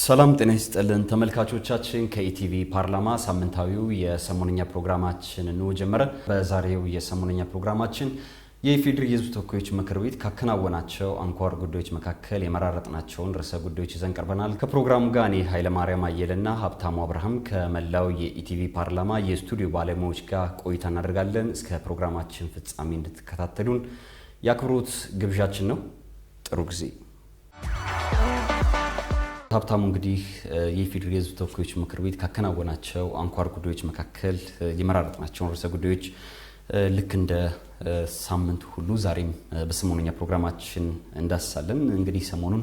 ሰላም ጤና ይስጥልን ተመልካቾቻችን ከኢቲቪ ፓርላማ ሳምንታዊው የሰሞነኛ ፕሮግራማችን ነው ጀመረ። በዛሬው የሰሞነኛ ፕሮግራማችን የኢፌዴሪ የሕዝብ ተወካዮች ምክር ቤት ካከናወናቸው አንኳር ጉዳዮች መካከል የመራረጥናቸውን ርዕሰ ጉዳዮች ይዘን ቀርበናል። ከፕሮግራሙ ጋር እኔ ኃይለማርያም አየለና ሀብታሙ አብርሃም ከመላው የኢቲቪ ፓርላማ የስቱዲዮ ባለሙያዎች ጋር ቆይታ እናደርጋለን። እስከ ፕሮግራማችን ፍጻሜ እንድትከታተሉን የአክብሮት ግብዣችን ነው። ጥሩ ጊዜ። ሀብታሙ እንግዲህ የኢፌዴሪ የሕዝብ ተወካዮች ምክር ቤት ካከናወናቸው አንኳር ጉዳዮች መካከል የመራረጥናቸውን ርዕሰ ጉዳዮች ልክ እንደ ሳምንቱ ሁሉ ዛሬም በሰሞነኛ ፕሮግራማችን እንዳስሳለን። እንግዲህ ሰሞኑን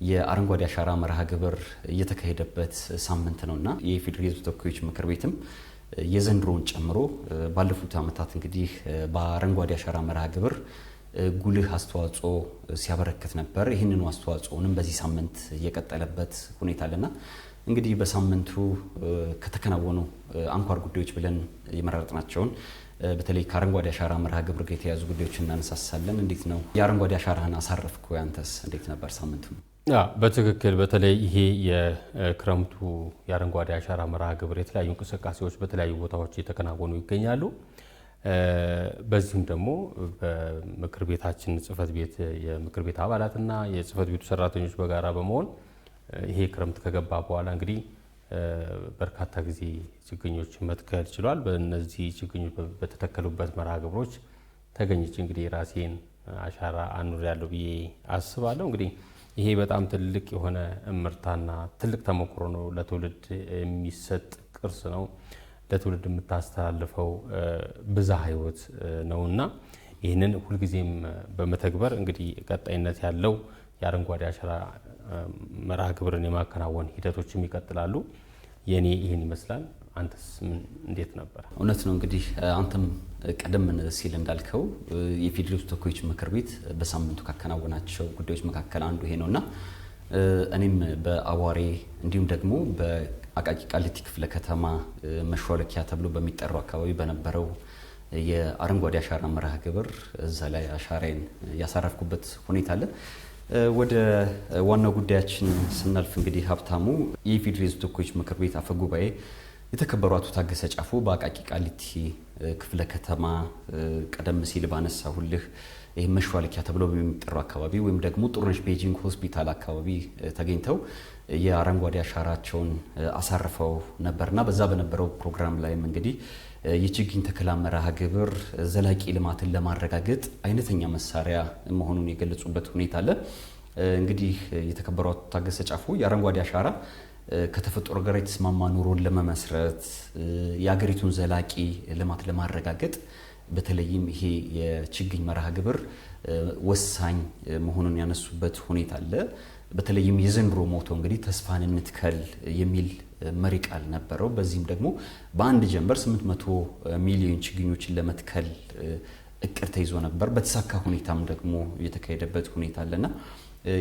የአረንጓዴ አሻራ መርሃ ግብር እየተካሄደበት ሳምንት ነውና የኢፌዴሪ የሕዝብ ተወካዮች ምክር ቤትም የዘንድሮውን ጨምሮ ባለፉት ዓመታት እንግዲህ በአረንጓዴ አሻራ መርሃ ግብር ጉልህ አስተዋጽኦ ሲያበረክት ነበር። ይህንኑ አስተዋጽኦንም በዚህ ሳምንት የቀጠለበት ሁኔታ አለና እንግዲህ በሳምንቱ ከተከናወኑ አንኳር ጉዳዮች ብለን የመረጥናቸውን በተለይ ከአረንጓዴ አሻራ መርሃ ግብር ጋር የተያዙ ጉዳዮች እናነሳሳለን። እንዴት ነው የአረንጓዴ አሻራህን አሳረፍኩ? ያንተስ እንዴት ነበር ሳምንቱ? በትክክል በተለይ ይሄ የክረምቱ የአረንጓዴ አሻራ መርሃ ግብር የተለያዩ እንቅስቃሴዎች በተለያዩ ቦታዎች እየተከናወኑ ይገኛሉ። በዚህም ደግሞ በምክር ቤታችን ጽህፈት ቤት የምክር ቤት አባላትና የጽህፈት ቤቱ ሰራተኞች በጋራ በመሆን ይሄ ክረምት ከገባ በኋላ እንግዲህ በርካታ ጊዜ ችግኞች መትከል ችሏል። በእነዚህ ችግኞች በተተከሉበት መርሃ ግብሮች ተገኝቼ እንግዲህ ራሴን አሻራ አኑሬያለሁ ብዬ አስባለሁ። እንግዲህ ይሄ በጣም ትልቅ የሆነ እምርታና ትልቅ ተሞክሮ ነው። ለትውልድ የሚሰጥ ቅርስ ነው። ለትውልድ የምታስተላልፈው ብዝሃ ሕይወት ነውና ይህንን ሁልጊዜም በመተግበር እንግዲህ ቀጣይነት ያለው የአረንጓዴ አሻራ መርሃ ግብርን የማከናወን ሂደቶችም ይቀጥላሉ። የኔ ይህን ይመስላል። አንተስ እንዴት ነበር? እውነት ነው እንግዲህ አንተም ቀደም ሲል እንዳልከው የኢፌዴሪ ተወካዮች ምክር ቤት በሳምንቱ ካከናወናቸው ጉዳዮች መካከል አንዱ ይሄ ነውና እኔም በአዋሬ እንዲሁም ደግሞ በአቃቂ ቃሊቲ ክፍለ ከተማ መሿለኪያ ተብሎ በሚጠራው አካባቢ በነበረው የአረንጓዴ አሻራ መርሃ ግብር እዛ ላይ አሻራዬን ያሳረፍኩበት ሁኔታ አለ። ወደ ዋናው ጉዳያችን ስናልፍ እንግዲህ ሀብታሙ የኢፌዴሪ የሕዝብ ተወካዮች ምክር ቤት አፈ ጉባኤ የተከበሩ አቶ ታገሰ ጫፎ በአቃቂ ቃሊቲ ክፍለ ከተማ ቀደም ሲል ባነሳሁልህ ይህ መሿለኪያ ተብሎ በሚጠራው አካባቢ ወይም ደግሞ ጥሩነሽ ቤጂንግ ሆስፒታል አካባቢ ተገኝተው የአረንጓዴ አሻራቸውን አሳርፈው ነበርና በዛ በነበረው ፕሮግራም ላይም እንግዲህ የችግኝ ተከላ መርሃ ግብር ዘላቂ ልማትን ለማረጋገጥ አይነተኛ መሳሪያ መሆኑን የገለጹበት ሁኔታ አለ። እንግዲህ የተከበሩ አቶ ታገሰ ጫፎ የአረንጓዴ አሻራ ከተፈጥሮ ጋር የተስማማ ኑሮን ለመመስረት የአገሪቱን ዘላቂ ልማት ለማረጋገጥ በተለይም ይሄ የችግኝ መርሃ ግብር ወሳኝ መሆኑን ያነሱበት ሁኔታ አለ። በተለይም የዘንድሮ ሞቶ እንግዲህ ተስፋን እንትከል የሚል መሪ ቃል ነበረው። በዚህም ደግሞ በአንድ ጀንበር 800 ሚሊዮን ችግኞችን ለመትከል እቅድ ተይዞ ነበር። በተሳካ ሁኔታም ደግሞ የተካሄደበት ሁኔታ አለና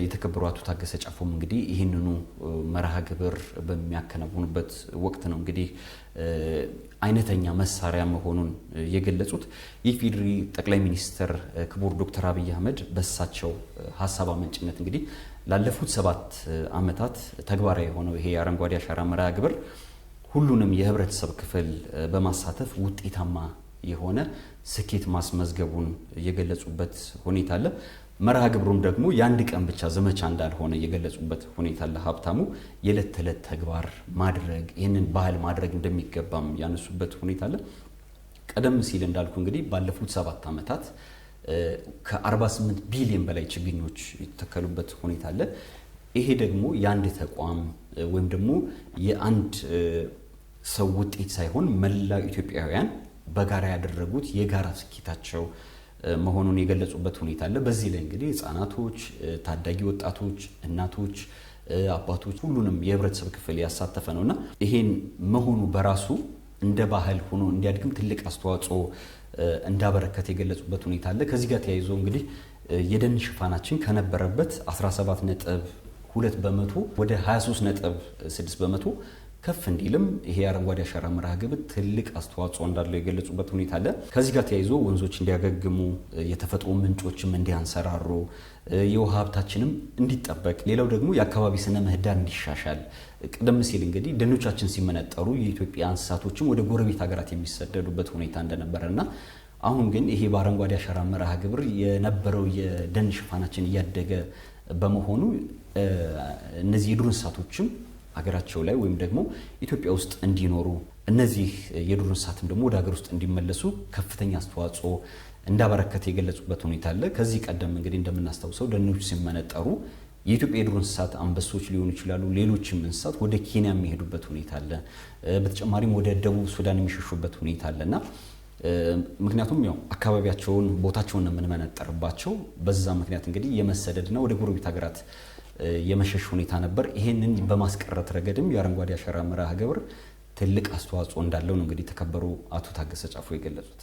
የተከበሩ አቶ ታገሰ ጫፎም እንግዲህ ይህንኑ መርሃ ግብር በሚያከናውኑበት ወቅት ነው እንግዲህ አይነተኛ መሳሪያ መሆኑን የገለጹት። የኢፌዴሪ ጠቅላይ ሚኒስትር ክቡር ዶክተር አብይ አህመድ በሳቸው ሀሳብ አመንጭነት እንግዲህ ላለፉት 7 ዓመታት ተግባራዊ የሆነው ይሄ የአረንጓዴ አሻራ መርሃ ግብር ሁሉንም የህብረተሰብ ክፍል በማሳተፍ ውጤታማ የሆነ ስኬት ማስመዝገቡን የገለጹበት ሁኔታ አለ። መርሃ ግብሩም ደግሞ የአንድ ቀን ብቻ ዘመቻ እንዳልሆነ የገለጹበት ሁኔታ አለ። ሀብታሙ የዕለት ተዕለት ተግባር ማድረግ ይህንን ባህል ማድረግ እንደሚገባም ያነሱበት ሁኔታ አለ። ቀደም ሲል እንዳልኩ እንግዲህ ባለፉት 7 ዓመታት ከ48 ቢሊዮን በላይ ችግኞች የተተከሉበት ሁኔታ አለ። ይሄ ደግሞ የአንድ ተቋም ወይም ደግሞ የአንድ ሰው ውጤት ሳይሆን መላው ኢትዮጵያውያን በጋራ ያደረጉት የጋራ ስኬታቸው መሆኑን የገለጹበት ሁኔታ አለ። በዚህ ላይ እንግዲህ ህፃናቶች፣ ታዳጊ ወጣቶች፣ እናቶች፣ አባቶች ሁሉንም የህብረተሰብ ክፍል ያሳተፈ ነውና ይሄን መሆኑ በራሱ እንደ ባህል ሆኖ እንዲያድግም ትልቅ አስተዋጽኦ እንዳበረከተ የገለጹበት ሁኔታ አለ። ከዚህ ጋር ተያይዞ እንግዲህ የደን ሽፋናችን ከነበረበት 17.2 በመቶ ወደ 23.6 በመቶ ከፍ እንዲልም ይሄ አረንጓዴ አሻራ መርሃ ግብር ትልቅ አስተዋጽኦ እንዳለው የገለጹበት ሁኔታ አለ። ከዚህ ጋር ተያይዞ ወንዞች እንዲያገግሙ፣ የተፈጥሮ ምንጮችም እንዲያንሰራሩ፣ የውሃ ሀብታችንም እንዲጠበቅ፣ ሌላው ደግሞ የአካባቢ ስነ ምህዳር እንዲሻሻል ቀደም ሲል እንግዲህ ደኖቻችን ሲመነጠሩ የኢትዮጵያ እንስሳቶችም ወደ ጎረቤት ሀገራት የሚሰደዱበት ሁኔታ እንደነበረና አሁን ግን ይሄ በአረንጓዴ አሻራ መርሃ ግብር የነበረው የደን ሽፋናችን እያደገ በመሆኑ እነዚህ የዱር እንስሳቶችም ሀገራቸው ላይ ወይም ደግሞ ኢትዮጵያ ውስጥ እንዲኖሩ እነዚህ የዱር እንስሳትም ደግሞ ወደ ሀገር ውስጥ እንዲመለሱ ከፍተኛ አስተዋጽኦ እንዳበረከተ የገለጹበት ሁኔታ አለ። ከዚህ ቀደም እንግዲህ እንደምናስታውሰው ደኖች ሲመነጠሩ የኢትዮጵያ የዱር እንስሳት አንበሶች ሊሆኑ ይችላሉ፣ ሌሎችም እንስሳት ወደ ኬንያ የሚሄዱበት ሁኔታ አለ። በተጨማሪም ወደ ደቡብ ሱዳን የሚሸሹበት ሁኔታ አለና ምክንያቱም ያው አካባቢያቸውን ቦታቸውን የምንመነጠርባቸው በዛ ምክንያት እንግዲህ የመሰደድና ወደ ጎረቤት ሀገራት የመሸሽ ሁኔታ ነበር። ይሄንን በማስቀረት ረገድም የአረንጓዴ አሻራ መርሃ ግብር ትልቅ አስተዋጽኦ እንዳለው ነው እንግዲህ ተከበሩ አቶ ታገሰ ጫፎ የገለጹት።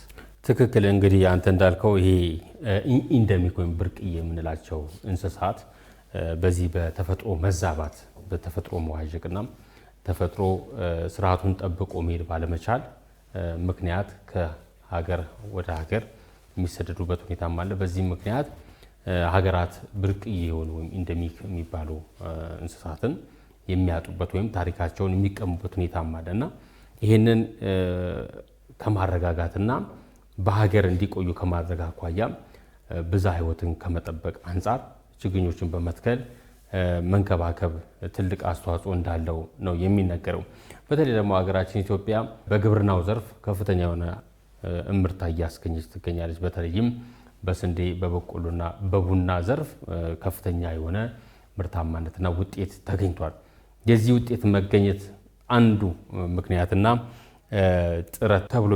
ትክክል። እንግዲህ አንተ እንዳልከው ይሄ ኢንደሚክ ወይም ብርቅዬ የምንላቸው እንስሳት በዚህ በተፈጥሮ መዛባት በተፈጥሮ መዋዠቅና ተፈጥሮ ስርዓቱን ጠብቆ መሄድ ባለመቻል ምክንያት ከሀገር ወደ ሀገር የሚሰደዱበት ሁኔታም አለ። በዚህ ምክንያት ሀገራት ብርቅዬ የሆኑ ወይም ኢንደሚክ የሚባሉ እንስሳትን የሚያጡበት ወይም ታሪካቸውን የሚቀሙበት ሁኔታም አለና ይህንን ከማረጋጋትና በሀገር እንዲቆዩ ከማድረግ አኳያ ብዝሃ ሕይወትን ከመጠበቅ አንጻር ችግኞችን በመትከል መንከባከብ ትልቅ አስተዋጽኦ እንዳለው ነው የሚነገረው። በተለይ ደግሞ ሀገራችን ኢትዮጵያ በግብርናው ዘርፍ ከፍተኛ የሆነ እምርታ እያስገኘች ትገኛለች። በተለይም በስንዴ በበቆሎና በቡና ዘርፍ ከፍተኛ የሆነ ምርታማነትና ውጤት ተገኝቷል። የዚህ ውጤት መገኘት አንዱ ምክንያትና ጥረት ተብሎ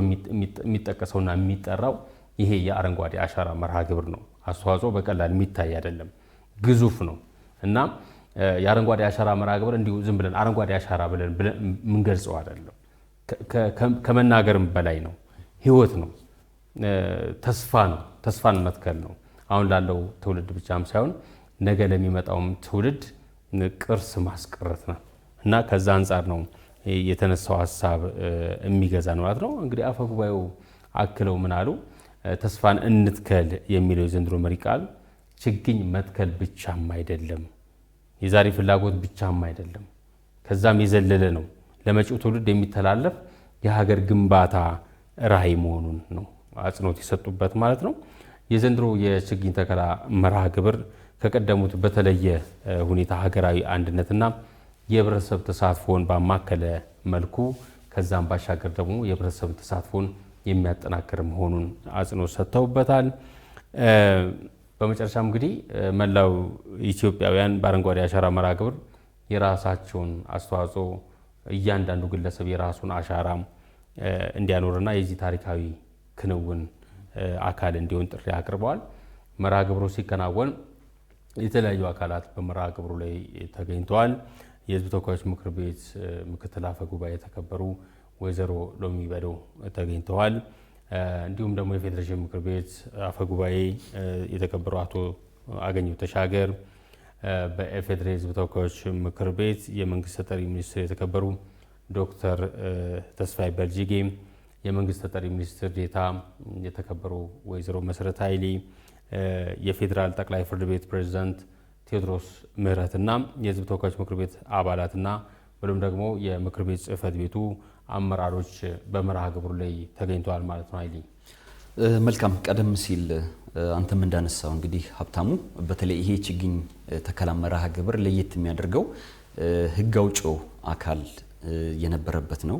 የሚጠቀሰውና የሚጠራው ይሄ የአረንጓዴ አሻራ መርሃ ግብር ነው። አስተዋጽኦ በቀላል የሚታይ አይደለም፣ ግዙፍ ነው እና የአረንጓዴ አሻራ መርሃ ግብር እንዲሁ ዝም ብለን አረንጓዴ አሻራ ብለን የምንገልጸው አይደለም። ከመናገርም በላይ ነው። ህይወት ነው፣ ተስፋ ነው፣ ተስፋን መትከል ነው። አሁን ላለው ትውልድ ብቻም ሳይሆን ነገ ለሚመጣውም ትውልድ ቅርስ ማስቀረት ነው እና ከዛ አንጻር ነው የተነሳው ሀሳብ የሚገዛ ነው ማለት ነው። እንግዲህ አፈ ጉባኤው አክለው ምን አሉ? ተስፋን እንትከል የሚለው የዘንድሮ መሪ ቃል ችግኝ መትከል ብቻም አይደለም፣ የዛሬ ፍላጎት ብቻም አይደለም፣ ከዛም የዘለለ ነው። ለመጪው ትውልድ የሚተላለፍ የሀገር ግንባታ ራዕይ መሆኑን ነው አጽንኦት የሰጡበት ማለት ነው። የዘንድሮ የችግኝ ተከላ መርሃ ግብር ከቀደሙት በተለየ ሁኔታ ሀገራዊ አንድነትና የህብረተሰብ ተሳትፎን ባማከለ መልኩ ከዛም ባሻገር ደግሞ የህብረተሰብ ተሳትፎን የሚያጠናክር መሆኑን አጽንኦት ሰጥተውበታል። በመጨረሻም እንግዲህ መላው ኢትዮጵያውያን በአረንጓዴ አሻራ መርሃ ግብር የራሳቸውን አስተዋጽኦ እያንዳንዱ ግለሰብ የራሱን አሻራ እንዲያኖርና የዚህ ታሪካዊ ክንውን አካል እንዲሆን ጥሪ አቅርበዋል። መርሃ ግብሩ ሲከናወን የተለያዩ አካላት በመርሃ ግብሩ ላይ ተገኝተዋል። የህዝብ ተወካዮች ምክር ቤት ምክትል አፈ ጉባኤ የተከበሩ ወይዘሮ ሎሚ በዶ ተገኝተዋል። እንዲሁም ደግሞ የፌዴሬሽን ምክር ቤት አፈ ጉባኤ የተከበሩ አቶ አገኘሁ ተሻገር፣ በኢፌዴሪ ህዝብ ተወካዮች ምክር ቤት የመንግስት ተጠሪ ሚኒስትር የተከበሩ ዶክተር ተስፋዬ በልጅጌ፣ የመንግስት ተጠሪ ሚኒስትር ዴኤታ የተከበሩ ወይዘሮ መሰረት ኃይሌ፣ የፌዴራል ጠቅላይ ፍርድ ቤት ፕሬዝዳንት ቴዎድሮስ ምህረትና የህዝብ ተወካዮች ምክር ቤት አባላትና ብሎም ደግሞ የምክር ቤት ጽህፈት ቤቱ አመራሮች በመርሃ ግብሩ ላይ ተገኝተዋል ማለት ነው። ኃይሌ መልካም። ቀደም ሲል አንተም እንዳነሳው እንግዲህ ሀብታሙ በተለይ ይሄ ችግኝ ተከላ መርሃ ግብር ለየት የሚያደርገው ህግ አውጪው አካል የነበረበት ነው።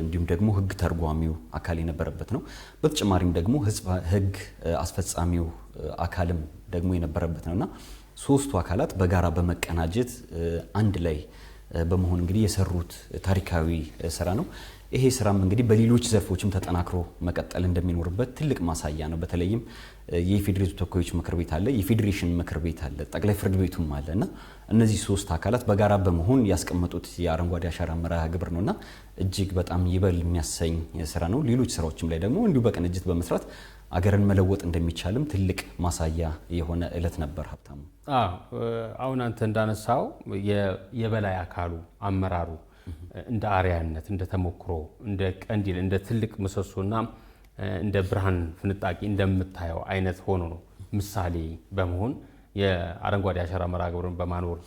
እንዲሁም ደግሞ ህግ ተርጓሚው አካል የነበረበት ነው። በተጨማሪም ደግሞ ህግ አስፈጻሚው አካልም ደግሞ የነበረበት ነውና ሶስቱ አካላት በጋራ በመቀናጀት አንድ ላይ በመሆን እንግዲህ የሰሩት ታሪካዊ ስራ ነው። ይሄ ስራም እንግዲህ በሌሎች ዘርፎችም ተጠናክሮ መቀጠል እንደሚኖርበት ትልቅ ማሳያ ነው። በተለይም የፌዴሬሽን ተወካዮች ምክር ቤት አለ፣ የፌዴሬሽን ምክር ቤት አለ፣ ጠቅላይ ፍርድ ቤቱም አለና እነዚህ ሶስት አካላት በጋራ በመሆን ያስቀመጡት የአረንጓዴ አሻራ መርሃ ግብር ነውና እጅግ በጣም ይበል የሚያሰኝ ስራ ነው። ሌሎች ስራዎችም ላይ ደግሞ እንዲሁ በቅንጅት በመስራት አገርን መለወጥ እንደሚቻልም ትልቅ ማሳያ የሆነ እለት ነበር። ሀብታሙ አሁን አንተ እንዳነሳው የበላይ አካሉ አመራሩ እንደ አርያነት፣ እንደ ተሞክሮ፣ እንደ ቀንዲል፣ እንደ ትልቅ ምሰሶና እንደ ብርሃን ፍንጣቂ እንደምታየው አይነት ሆኖ ነው ምሳሌ በመሆን የአረንጓዴ አሻራ መርሃ ግብሩን በማኖር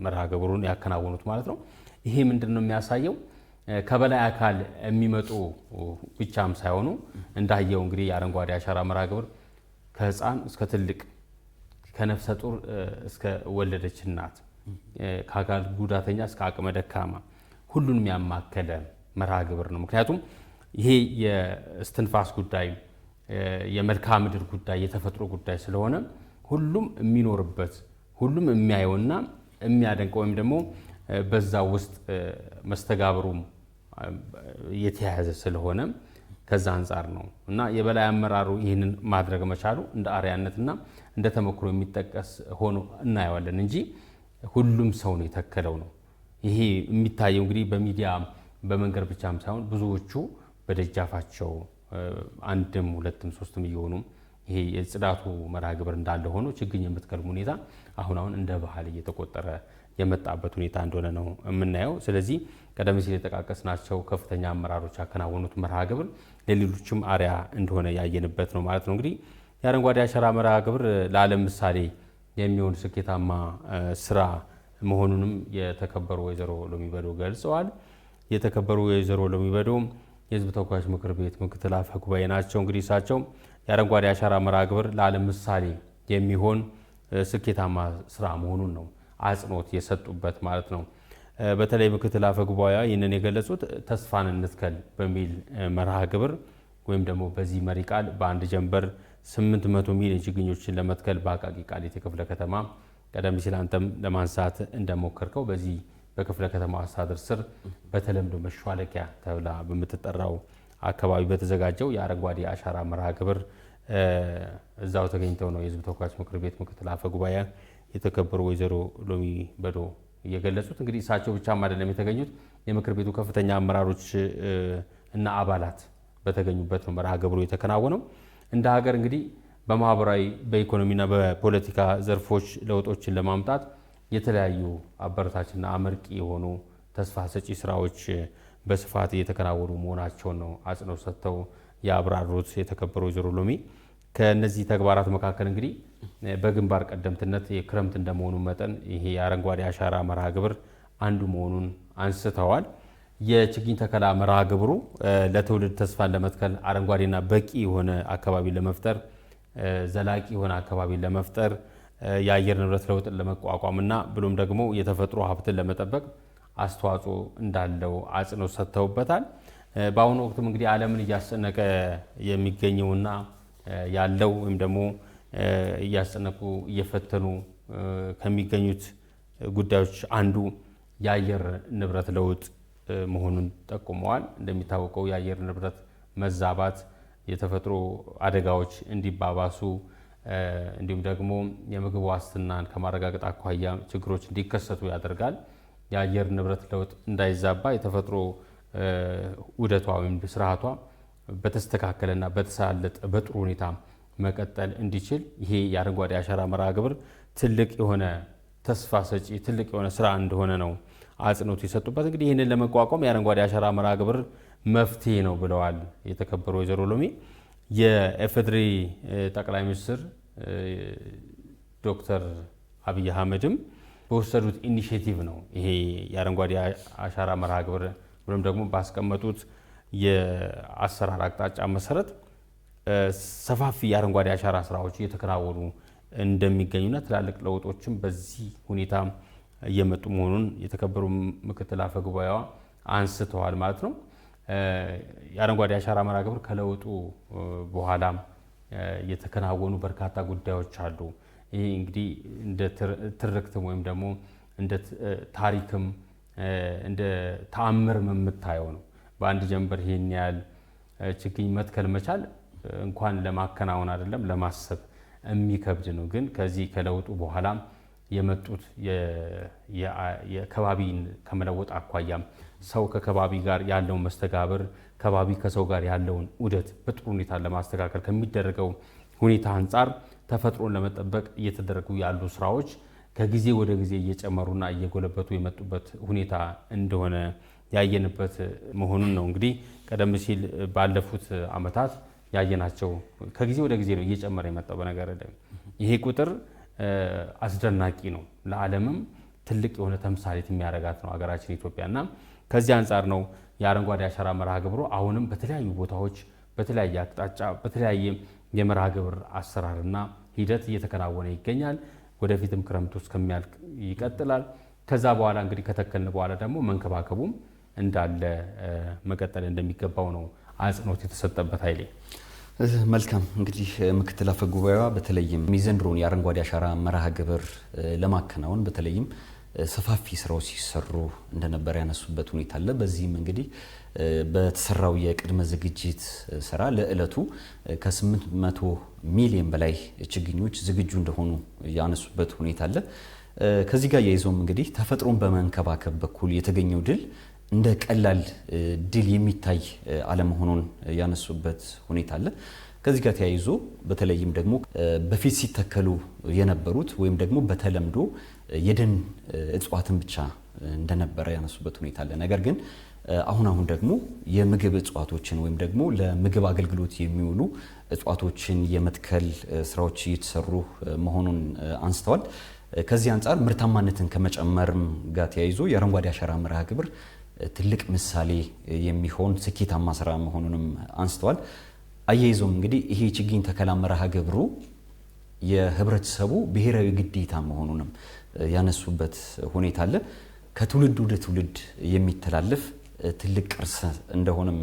መርሃ ግብሩን ያከናወኑት ማለት ነው። ይሄ ምንድን ነው የሚያሳየው? ከበላይ አካል የሚመጡ ብቻም ሳይሆኑ እንዳየው እንግዲህ የአረንጓዴ አሻራ መርሃ ግብር ከህፃን እስከ ትልቅ ከነፍሰ ጡር እስከ ወለደች እናት ከአካል ጉዳተኛ እስከ አቅመ ደካማ ሁሉንም ያማከለ መርሃ ግብር ነው። ምክንያቱም ይሄ የእስትንፋስ ጉዳይ፣ የመልክዓ ምድር ጉዳይ፣ የተፈጥሮ ጉዳይ ስለሆነ ሁሉም የሚኖርበት ሁሉም የሚያየውና የሚያደንቀው ወይም ደግሞ በዛ ውስጥ መስተጋብሩም የተያያዘ ስለሆነ ከዛ አንጻር ነው እና የበላይ አመራሩ ይህንን ማድረግ መቻሉ እንደ አርያነትና እንደ ተሞክሮ የሚጠቀስ ሆኖ እናየዋለን እንጂ ሁሉም ሰው ነው የተከለው ነው። ይሄ የሚታየው እንግዲህ በሚዲያ በመንገድ ብቻም ሳይሆን ብዙዎቹ በደጃፋቸው አንድም ሁለትም ሶስትም እየሆኑ ይሄ የጽዳቱ መርሃ ግብር እንዳለ ሆኖ ችግኝ የምትከልሙ ሁኔታ አሁን እንደ ባህል እየተቆጠረ የመጣበት ሁኔታ እንደሆነ ነው የምናየው። ስለዚህ ቀደም ሲል የጠቃቀስናቸው ከፍተኛ አመራሮች ያከናወኑት መርሃ ግብር ለሌሎችም አርያ እንደሆነ ያየንበት ነው ማለት ነው። እንግዲህ የአረንጓዴ አሻራ መርሃ ግብር ለዓለም ምሳሌ የሚሆን ስኬታማ ስራ መሆኑንም የተከበሩ ወይዘሮ ሎሚ በዶ ገልጸዋል። የተከበሩ ወይዘሮ ሎሚ በዶ የህዝብ ተወካዮች ምክር ቤት ምክትል አፈ ጉባኤ ናቸው። እንግዲህ እሳቸው የአረንጓዴ አሻራ መርሃ ግብር ለዓለም ምሳሌ የሚሆን ስኬታማ ስራ መሆኑን ነው አጽንኦት የሰጡበት ማለት ነው። በተለይ ምክትል አፈ ጉባኤዋ ይህንን የገለጹት ተስፋን እንትከል በሚል መርሃ ግብር ወይም ደግሞ በዚህ መሪ ቃል በአንድ ጀንበር 800 ሚሊዮን ችግኞችን ለመትከል በአቃቂ ቃሊቲ ክፍለ ከተማ ቀደም ሲል አንተም ለማንሳት እንደሞከርከው በዚህ በክፍለ ከተማ አስተዳደር ስር በተለምዶ መሿለኪያ ተብላ በምትጠራው አካባቢ በተዘጋጀው የአረንጓዴ አሻራ መርሃ ግብር እዛው ተገኝተው ነው የህዝብ ተወካዮች ምክር ቤት ምክትል አፈ ጉባኤ የተከበሩ ወይዘሮ ሎሚ በዶ እየገለጹት። እንግዲህ እሳቸው ብቻም አይደለም የተገኙት፣ የምክር ቤቱ ከፍተኛ አመራሮች እና አባላት በተገኙበት ነው መርሃ ግብሩ የተከናወነው። እንደ ሀገር እንግዲህ በማህበራዊ በኢኮኖሚና በፖለቲካ ዘርፎች ለውጦችን ለማምጣት የተለያዩ አበረታችና አመርቂ የሆኑ ተስፋ ሰጪ ስራዎች በስፋት እየተከናወኑ መሆናቸውን ነው አጽንኦት ሰጥተው ያብራሩት የተከበሩ ወይዘሮ ሎሚ። ከነዚህ ተግባራት መካከል እንግዲህ በግንባር ቀደምትነት የክረምት እንደመሆኑ መጠን ይሄ የአረንጓዴ አሻራ መርሃ ግብር አንዱ መሆኑን አንስተዋል። የችግኝ ተከላ መርሃ ግብሩ ለትውልድ ተስፋን ለመትከል አረንጓዴና በቂ የሆነ አካባቢ ለመፍጠር ዘላቂ የሆነ አካባቢ ለመፍጠር የአየር ንብረት ለውጥን ለመቋቋምና ብሎም ደግሞ የተፈጥሮ ሀብትን ለመጠበቅ አስተዋጽኦ እንዳለው አጽንኦት ሰጥተውበታል። በአሁኑ ወቅትም እንግዲህ ዓለምን እያስጨነቀ የሚገኘውና ያለው ወይም ደግሞ እያስጨነቁ እየፈተኑ ከሚገኙት ጉዳዮች አንዱ የአየር ንብረት ለውጥ መሆኑን ጠቁመዋል። እንደሚታወቀው የአየር ንብረት መዛባት የተፈጥሮ አደጋዎች እንዲባባሱ እንዲሁም ደግሞ የምግብ ዋስትናን ከማረጋገጥ አኳያ ችግሮች እንዲከሰቱ ያደርጋል። የአየር ንብረት ለውጥ እንዳይዛባ የተፈጥሮ ዑደቷ ወይም ስርዓቷ በተስተካከለና በተሳለጠ በጥሩ ሁኔታ መቀጠል እንዲችል ይሄ የአረንጓዴ አሻራ መርሃ ግብር ትልቅ የሆነ ተስፋ ሰጪ ትልቅ የሆነ ስራ እንደሆነ ነው አጽንኦት የሰጡበት። እንግዲህ ይህንን ለመቋቋም የአረንጓዴ አሻራ መርሃ ግብር መፍትሄ ነው ብለዋል የተከበሩ ወይዘሮ ሎሚ። የኢፌዴሪ ጠቅላይ ሚኒስትር ዶክተር አብይ አህመድም በወሰዱት ኢኒሼቲቭ ነው ይሄ የአረንጓዴ አሻራ መርሃ ግብር ወይም ደግሞ ባስቀመጡት የአሰራር አቅጣጫ መሰረት ሰፋፊ የአረንጓዴ አሻራ ስራዎች እየተከናወኑ እንደሚገኙና ትላልቅ ለውጦችም በዚህ ሁኔታ እየመጡ መሆኑን የተከበሩ ምክትል አፈ ጉባኤዋ አንስተዋል ማለት ነው። የአረንጓዴ አሻራ መርሃ ግብር ከለውጡ በኋላ የተከናወኑ በርካታ ጉዳዮች አሉ። ይህ እንግዲህ እንደ ትርክትም ወይም ደግሞ እንደ ታሪክም እንደ ተአምርም የምታየው ነው። በአንድ ጀንበር ይሄን ያህል ችግኝ መትከል መቻል እንኳን ለማከናወን አይደለም ለማሰብ የሚከብድ ነው። ግን ከዚህ ከለውጡ በኋላ የመጡት የከባቢን ከመለወጥ አኳያም ሰው ከከባቢ ጋር ያለውን መስተጋብር ከባቢ ከሰው ጋር ያለውን ዑደት በጥሩ ሁኔታ ለማስተካከል ከሚደረገው ሁኔታ አንጻር ተፈጥሮን ለመጠበቅ እየተደረጉ ያሉ ስራዎች ከጊዜ ወደ ጊዜ እየጨመሩና እየጎለበቱ የመጡበት ሁኔታ እንደሆነ ያየንበት መሆኑን ነው። እንግዲህ ቀደም ሲል ባለፉት ዓመታት ያየናቸው ከጊዜ ወደ ጊዜ ነው እየጨመረ የመጣው። በነገር ላይ ይሄ ቁጥር አስደናቂ ነው። ለዓለምም ትልቅ የሆነ ተምሳሌት የሚያደርጋት ነው ሀገራችን ኢትዮጵያና ከዚህ አንጻር ነው የአረንጓዴ አሻራ መርሃ ግብሩ አሁንም በተለያዩ ቦታዎች በተለያየ አቅጣጫ በተለያየ የመርሃ ግብር አሰራርና ሂደት እየተከናወነ ይገኛል። ወደፊትም ክረምቱ እስከሚያልቅ ይቀጥላል። ከዛ በኋላ እንግዲህ ከተከልን በኋላ ደግሞ መንከባከቡም እንዳለ መቀጠል እንደሚገባው ነው አጽንኦት የተሰጠበት። ኃይሌ መልካም እንግዲህ ምክትል አፈ ጉባኤዋ በተለይም የዘንድሮውን የአረንጓዴ አሻራ መርሃ ግብር ለማከናወን በተለይም ሰፋፊ ስራዎች ሲሰሩ እንደነበር ያነሱበት ሁኔታ አለ። በዚህም እንግዲህ በተሰራው የቅድመ ዝግጅት ስራ ለዕለቱ ከ800 ሚሊዮን በላይ ችግኞች ዝግጁ እንደሆኑ ያነሱበት ሁኔታ አለ። ከዚህ ጋር ያይዞም እንግዲህ ተፈጥሮን በመንከባከብ በኩል የተገኘው ድል እንደ ቀላል ድል የሚታይ አለመሆኑን ያነሱበት ሁኔታ አለ። ከዚህ ጋር ተያይዞ በተለይም ደግሞ በፊት ሲተከሉ የነበሩት ወይም ደግሞ በተለምዶ የደን እጽዋትን ብቻ እንደነበረ ያነሱበት ሁኔታ አለ። ነገር ግን አሁን ደግሞ የምግብ እጽዋቶችን ወይም ደግሞ ለምግብ አገልግሎት የሚውሉ እጽዋቶችን የመትከል ስራዎች እየተሰሩ መሆኑን አንስተዋል። ከዚህ አንጻር ምርታማነትን ከመጨመርም ጋር ተያይዞ የአረንጓዴ አሻራ መርሃ ግብር ትልቅ ምሳሌ የሚሆን ስኬታማ ስራ መሆኑንም አንስተዋል። አያይዞም እንግዲህ ይሄ ችግኝ ተከላ መርሃ ግብሩ የህብረተሰቡ ብሔራዊ ግዴታ መሆኑንም ያነሱበት ሁኔታ አለ። ከትውልድ ወደ ትውልድ የሚተላለፍ ትልቅ ቅርስ እንደሆነም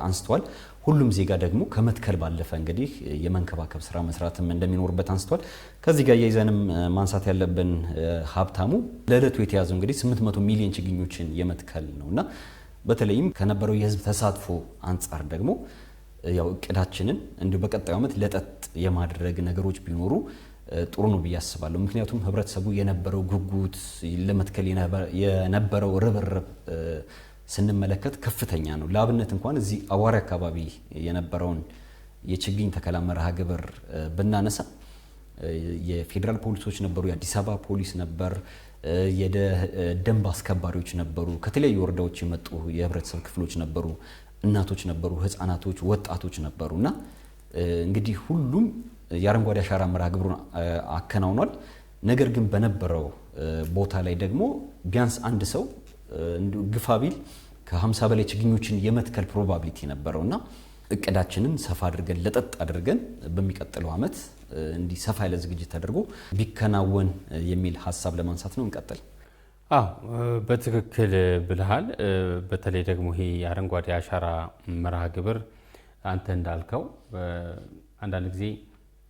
አንስተዋል። ሁሉም ዜጋ ደግሞ ከመትከል ባለፈ እንግዲህ የመንከባከብ ስራ መስራትም እንደሚኖርበት አንስተዋል። ከዚህ ጋር ያይዘንም ማንሳት ያለብን ሀብታሙ ለዕለቱ የተያዘው እንግዲህ 800 ሚሊዮን ችግኞችን የመትከል ነውና በተለይም ከነበረው የህዝብ ተሳትፎ አንጻር ደግሞ ያው እቅዳችንን እንዲሁ በቀጣዩ ዓመት ለጠጥ የማድረግ ነገሮች ቢኖሩ ጥሩ ነው ብዬ አስባለሁ። ምክንያቱም ህብረተሰቡ የነበረው ጉጉት ለመትከል የነበረው ርብርብ ስንመለከት ከፍተኛ ነው። ለአብነት እንኳን እዚህ አዋሪ አካባቢ የነበረውን የችግኝ ተከላ መርሃ ግብር ብናነሳ የፌዴራል ፖሊሶች ነበሩ፣ የአዲስ አበባ ፖሊስ ነበር፣ የደንብ አስከባሪዎች ነበሩ፣ ከተለያዩ ወረዳዎች የመጡ የህብረተሰብ ክፍሎች ነበሩ፣ እናቶች ነበሩ፣ ህፃናቶች፣ ወጣቶች ነበሩና እንግዲህ ሁሉም የአረንጓዴ አሻራ መርሃ ግብሩን አከናውኗል። ነገር ግን በነበረው ቦታ ላይ ደግሞ ቢያንስ አንድ ሰው ግፋ ቢል ከ50 በላይ ችግኞችን የመትከል ፕሮባቢሊቲ ነበረውና እቅዳችንን ሰፋ አድርገን ለጠጥ አድርገን በሚቀጥለው ዓመት እንዲህ ሰፋ ያለ ዝግጅት ተደርጎ ቢከናወን የሚል ሀሳብ ለማንሳት ነው። እንቀጥል። በትክክል ብልሃል። በተለይ ደግሞ ይሄ የአረንጓዴ አሻራ መርሃ ግብር አንተ እንዳልከው አንዳንድ ጊዜ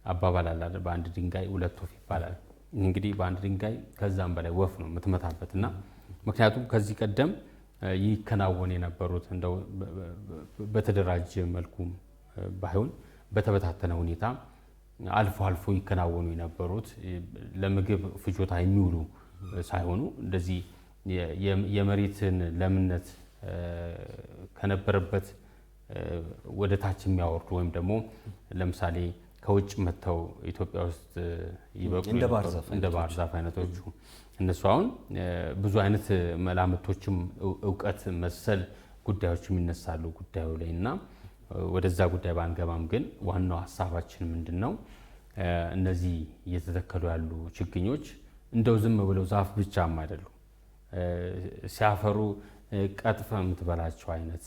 አባባል አለ፣ በአንድ ድንጋይ ሁለት ወፍ ይባላል። እንግዲህ በአንድ ድንጋይ ከዛም በላይ ወፍ ነው የምትመታበትና ምክንያቱም ከዚህ ቀደም ይከናወን የነበሩት እንደው በተደራጀ መልኩ ባይሆን በተበታተነ ሁኔታ አልፎ አልፎ ይከናወኑ የነበሩት ለምግብ ፍጆታ የሚውሉ ሳይሆኑ እንደዚህ የመሬትን ለምነት ከነበረበት ወደ ታች የሚያወርዱ ወይም ደግሞ ለምሳሌ ከውጭ መጥተው ኢትዮጵያ ውስጥ ይበቁ እንደ ባህር ዛፍ አይነቶቹ እነሱ አሁን ብዙ አይነት መላምቶችም እውቀት መሰል ጉዳዮችም ይነሳሉ ጉዳዩ ላይ እና ወደዛ ጉዳይ ባንገባም ግን ዋናው ሀሳባችን ምንድነው? እነዚህ እየተተከሉ ያሉ ችግኞች እንደው ዝም ብለው ዛፍ ብቻም አይደሉም። ሲያፈሩ ቀጥፈ የምትበላቸው አይነት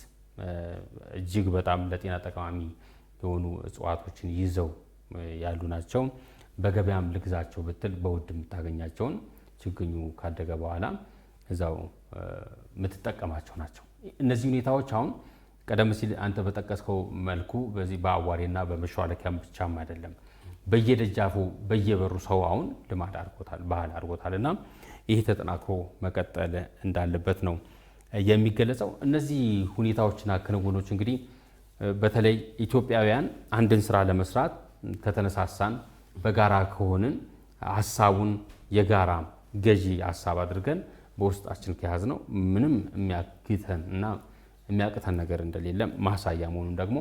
እጅግ በጣም ለጤና ጠቃሚ የሆኑ እጽዋቶችን ይዘው ያሉ ናቸው። በገበያም ልግዛቸው ብትል በውድ የምታገኛቸውን ችግኙ ካደገ በኋላ እዛው የምትጠቀማቸው ናቸው። እነዚህ ሁኔታዎች አሁን ቀደም ሲል አንተ በጠቀስከው መልኩ በዚህ በአዋሬና በመሿለኪያም ብቻም አይደለም፣ በየደጃፉ በየበሩ ሰው አሁን ልማድ አድርጎታል፣ ባህል አድርጎታልና ይህ ተጠናክሮ መቀጠል እንዳለበት ነው የሚገለጸው። እነዚህ ሁኔታዎችና ክንውኖች እንግዲህ በተለይ ኢትዮጵያውያን አንድን ስራ ለመስራት ከተነሳሳን በጋራ ከሆንን ሀሳቡን የጋራ ገዢ ሀሳብ አድርገን በውስጣችን ከያዝ ነው ምንም የሚያግተን እና የሚያቅተን ነገር እንደሌለ ማሳያ መሆኑን ደግሞ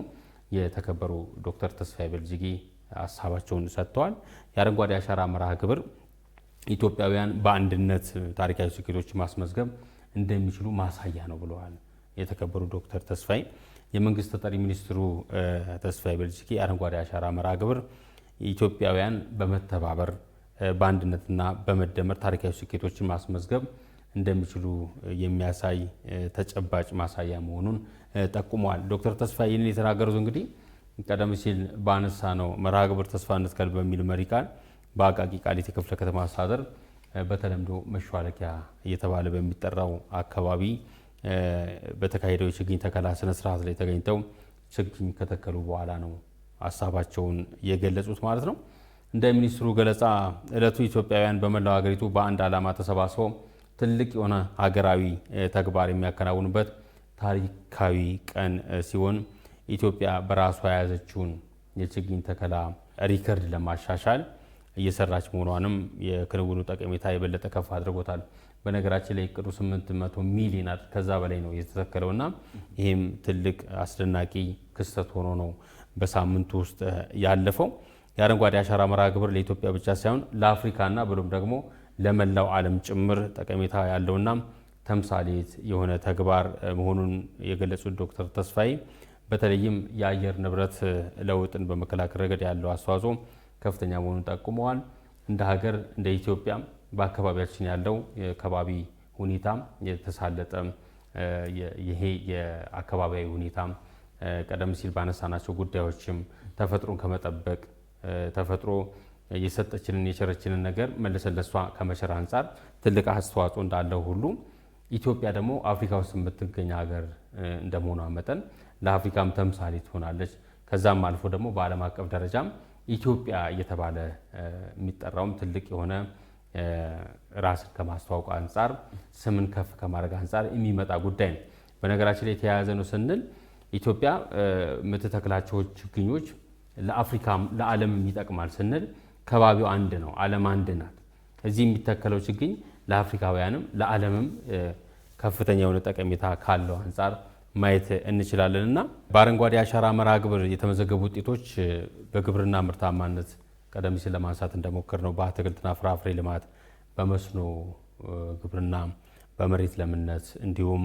የተከበሩ ዶክተር ተስፋዬ በልጅጌ ሀሳባቸውን ሰጥተዋል። የአረንጓዴ አሻራ መርሃ ግብር ኢትዮጵያውያን በአንድነት ታሪካዊ ስኬቶች ማስመዝገብ እንደሚችሉ ማሳያ ነው ብለዋል የተከበሩ ዶክተር ተስፋዬ። የመንግስት ተጠሪ ሚኒስትሩ ተስፋዬ በልጅጌ አረንጓዴ አሻራ መርሃ ግብር ኢትዮጵያውያን በመተባበር በአንድነትና በመደመር ታሪካዊ ስኬቶችን ማስመዝገብ እንደሚችሉ የሚያሳይ ተጨባጭ ማሳያ መሆኑን ጠቁመዋል። ዶክተር ተስፋዬ ይህንን የተናገሩት እንግዲህ ቀደም ሲል ባነሳ ነው መርሃ ግብር ተስፋ እንትከል በሚል መሪ ቃል በአቃቂ ቃሊቲ ክፍለ ከተማ አስተዳደር በተለምዶ መሿለኪያ እየተባለ በሚጠራው አካባቢ በተካሄደው የችግኝ ተከላ ስነ ስርዓት ላይ ተገኝተው ችግኝ ከተከሉ በኋላ ነው ሀሳባቸውን የገለጹት ማለት ነው። እንደ ሚኒስትሩ ገለጻ ዕለቱ ኢትዮጵያውያን በመላው ሀገሪቱ በአንድ ዓላማ ተሰባስበው ትልቅ የሆነ ሀገራዊ ተግባር የሚያከናውኑበት ታሪካዊ ቀን ሲሆን ኢትዮጵያ በራሷ የያዘችውን የችግኝ ተከላ ሪከርድ ለማሻሻል እየሰራች መሆኗንም የክንውኑ ጠቀሜታ የበለጠ ከፍ አድርጎታል። በነገራችን ላይ እቅዱ 800 ሚሊዮን ከዛ በላይ ነው የተተከለውና ይህም ትልቅ አስደናቂ ክስተት ሆኖ ነው በሳምንቱ ውስጥ ያለፈው። የአረንጓዴ አሻራ መርሃ ግብር ለኢትዮጵያ ብቻ ሳይሆን ለአፍሪካና ብሎም ደግሞ ለመላው ዓለም ጭምር ጠቀሜታ ያለውና ተምሳሌት የሆነ ተግባር መሆኑን የገለጹት ዶክተር ተስፋዬ በተለይም የአየር ንብረት ለውጥን በመከላከል ረገድ ያለው አስተዋጽኦ ከፍተኛ መሆኑን ጠቁመዋል። እንደ ሀገር እንደ ኢትዮጵያ በአካባቢያችን ያለው የከባቢ ሁኔታ የተሳለጠ ይሄ የአካባቢያዊ ሁኔታ ቀደም ሲል ባነሳናቸው ጉዳዮችም ተፈጥሮን ከመጠበቅ ተፈጥሮ የሰጠችንን የቸረችንን ነገር መልሰን ለሷ ከመቸር አንጻር ትልቅ አስተዋጽኦ እንዳለው ሁሉ ኢትዮጵያ ደግሞ አፍሪካ ውስጥ የምትገኝ ሀገር እንደመሆኗ መጠን ለአፍሪካም ተምሳሌ ትሆናለች። ከዛም አልፎ ደግሞ በዓለም አቀፍ ደረጃም ኢትዮጵያ እየተባለ የሚጠራውም ትልቅ የሆነ ራስን ከማስተዋወቅ አንጻር ስምን ከፍ ከማድረግ አንጻር የሚመጣ ጉዳይ ነው። በነገራችን ላይ የተያያዘ ነው ስንል ኢትዮጵያ የምትተክላቸው ችግኞች ለአፍሪካም ለዓለምም ይጠቅማል ስንል ከባቢው አንድ ነው፣ ዓለም አንድ ናት። እዚህ የሚተከለው ችግኝ ለአፍሪካውያንም ለዓለምም ከፍተኛ የሆነ ጠቀሜታ ካለው አንጻር ማየት እንችላለን እና በአረንጓዴ አሻራ መርሃ ግብር የተመዘገቡ ውጤቶች በግብርና ምርታማነት ቀደም ሲል ለማንሳት እንደሞከር ነው በአትክልትና ፍራፍሬ ልማት፣ በመስኖ ግብርና፣ በመሬት ለምነት እንዲሁም